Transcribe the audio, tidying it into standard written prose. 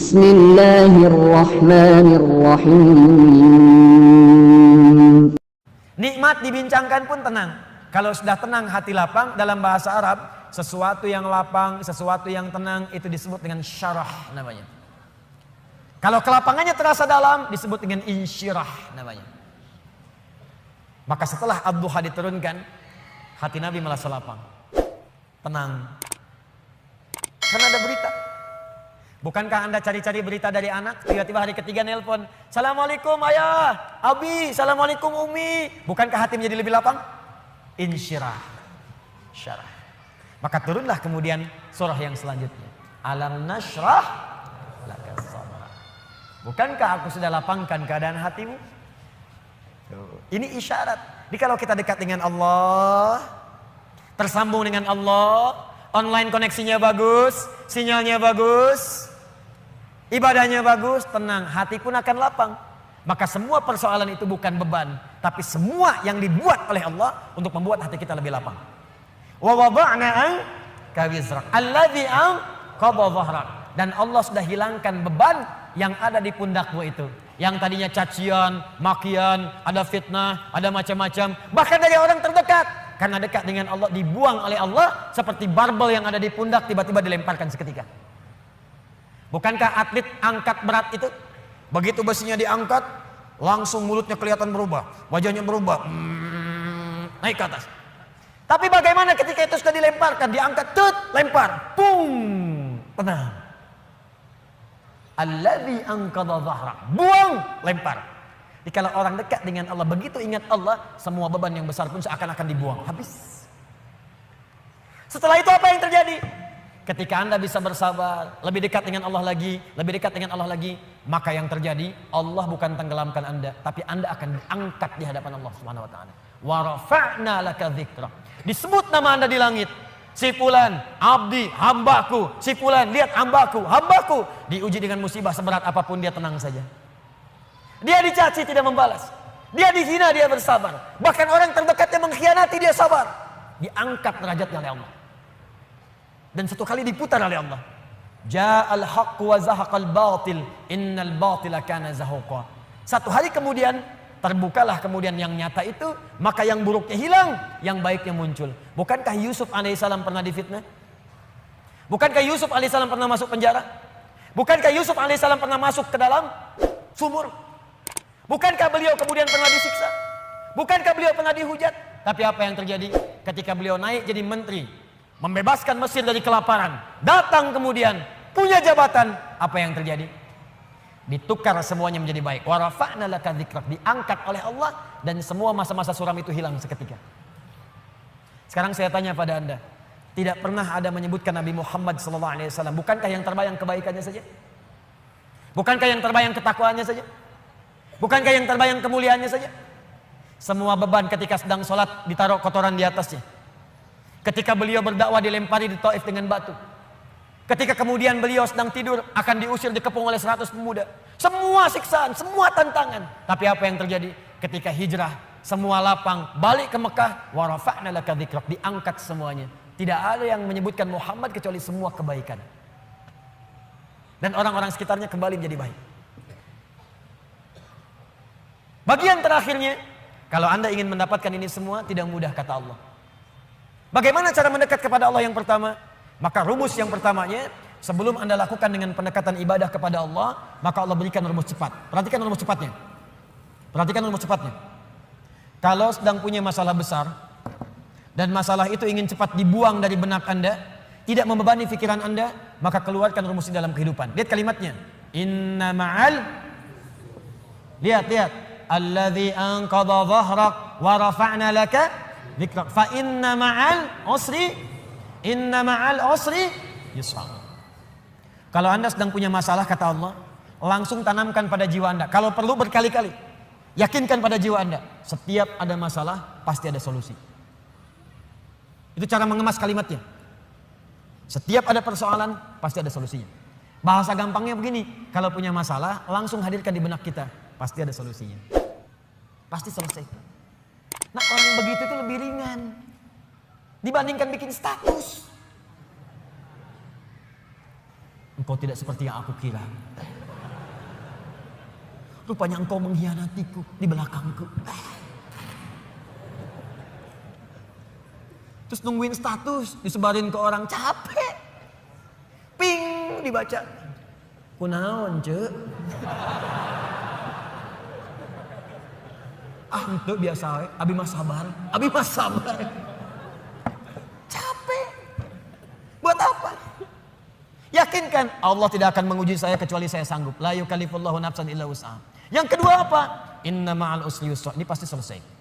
Bismillahirrahmanirrahim. Nikmat dibincangkan pun tenang. Kalau sudah tenang hati lapang, dalam bahasa Arab, sesuatu yang lapang, sesuatu yang tenang itu disebut dengan syarah namanya. Kalau kelapangannya terasa dalam disebut dengan insyirah namanya. Maka setelah ad-duha diturunkan, hati Nabi merasa lapang, tenang. Karena ada berita. Bukankah Anda cari-cari berita dari anak, tiba-tiba hari ketiga nelpon, Assalamualaikum ayah, abi, Assalamualaikum umi. Bukankah hati menjadi lebih lapang? Insyirah, syarah. Maka turunlah kemudian surah yang selanjutnya. Alam nashrah laka sadrak. Bukankah aku sudah lapangkan keadaan hatimu? Ini isyarat. Jadi kalau kita dekat dengan Allah, tersambung dengan Allah, online koneksinya bagus, sinyalnya bagus, ibadahnya bagus, tenang, hati pun akan lapang. Maka semua persoalan itu bukan beban, tapi semua yang dibuat oleh Allah untuk membuat hati kita lebih lapang. Wa wada'na anka wizrak alladzi anqadha dhahrak. Dan Allah sudah hilangkan beban yang ada di pundakmu itu. Yang tadinya cacian, makian, ada fitnah, ada macam-macam, bahkan dari orang terdekat. Karena dekat dengan Allah dibuang oleh Allah seperti barbel yang ada di pundak tiba-tiba dilemparkan seketika. Bukankah atlet angkat berat itu begitu besinya diangkat langsung mulutnya kelihatan berubah, wajahnya berubah, naik ke atas. Tapi bagaimana ketika itu sudah dilemparkan, diangkat, lempar, pung, tenang. Alladzi anqadha dhahrak, buang, lempar. Jadi kalau orang dekat dengan Allah, begitu ingat Allah, semua beban yang besar pun seakan-akan dibuang, habis. Setelah itu apa yang terjadi? Ketika Anda bisa bersabar, lebih dekat dengan Allah lagi, lebih dekat dengan Allah lagi, maka yang terjadi, Allah bukan tenggelamkan Anda, tapi Anda akan diangkat di hadapan Allah Subhanahu wa taala. Wa rafa'na laka dzikra. Disebut nama Anda di langit. Si fulan, abdi, hambaku. Si fulan, lihat hambaku, hambaku. Diuji dengan musibah seberat apapun, dia tenang saja. Dia dicaci tidak membalas. Dia dihina dia bersabar. Bahkan orang terdekatnya mengkhianati dia sabar. Diangkat derajatnya oleh Allah. Dan satu kali diputar oleh Allah. Ja'al haqqu wa zahaqal batil innal batila kana zahuqa. Satu hari kemudian terbukalah kemudian yang nyata itu, maka yang buruknya hilang, yang baiknya muncul. Bukankah Yusuf alaihissalam pernah difitnah? Bukankah Yusuf alaihissalam pernah masuk penjara? Bukankah Yusuf alaihissalam pernah masuk ke dalam sumur? Bukankah beliau kemudian pernah disiksa? Bukankah beliau pernah dihujat? Tapi apa yang terjadi? Ketika beliau naik jadi menteri, membebaskan Mesir dari kelaparan, datang kemudian punya jabatan, apa yang terjadi? Ditukar semuanya menjadi baik. Wa rafa'na laka dzikrak, diangkat oleh Allah, dan semua masa-masa suram itu hilang seketika. Sekarang saya tanya pada Anda, tidak pernah ada menyebutkan Nabi Muhammad SAW, bukankah yang terbayang kebaikannya saja? Bukankah yang terbayang ketakwaannya saja? Bukankah yang terbayang kemuliaannya saja? Semua beban ketika sedang sholat ditaruh kotoran di atasnya. Ketika beliau berdakwah dilempari di Taif dengan batu. Ketika kemudian beliau sedang tidur akan diusir dikepung oleh 100 pemuda. Semua siksaan, semua tantangan. Tapi apa yang terjadi? Ketika hijrah, semua lapang, balik ke Mekah, wa rafa'na laka dzikrak, diangkat semuanya. Tidak ada yang menyebutkan Muhammad kecuali semua kebaikan. Dan orang-orang sekitarnya kembali menjadi baik. Bagian terakhirnya, kalau Anda ingin mendapatkan ini semua, tidak mudah kata Allah. Bagaimana cara mendekat kepada Allah yang pertama? Maka rumus yang pertamanya, sebelum Anda lakukan dengan pendekatan ibadah kepada Allah, maka Allah berikan rumus cepat. Perhatikan rumus cepatnya. Perhatikan rumus cepatnya. Kalau sedang punya masalah besar, dan masalah itu ingin cepat dibuang dari benak Anda, tidak membebani pikiran Anda, maka keluarkan rumus ini dalam kehidupan. Lihat kalimatnya. Inna ma'al, lihat. Alladzi anqadha dhahrak wa rafa'na laka dzikrak. Fa inna ma'al usri yusra. Kalau Anda sedang punya masalah kata Allah, langsung tanamkan pada jiwa Anda. Kalau perlu berkali-kali, yakinkan pada jiwa Anda, setiap ada masalah pasti ada solusi. Itu cara mengemas kalimatnya. Setiap ada persoalan pasti ada solusinya. Bahasa gampangnya begini, kalau punya masalah langsung hadirkan di benak kita, pasti ada solusinya. Pasti selesai. Nah, orang begitu itu lebih ringan dibandingkan bikin status. 4 engkau tidak seperti yang aku kira. Rupanya engkau mengkhianatiku di belakangku. Terus nungguin status, disebarin ke orang, capek. Ping, dibaca. Kunaon, cek. Itu biasa, abi mah sabar. Abi mah sabar. Capek. Buat apa? Yakinkan Allah tidak akan menguji saya kecuali saya sanggup. La yukallifullahu nafsan illa wus'aha. Yang kedua apa? Inna ma'al usri yusra. Ini pasti selesai.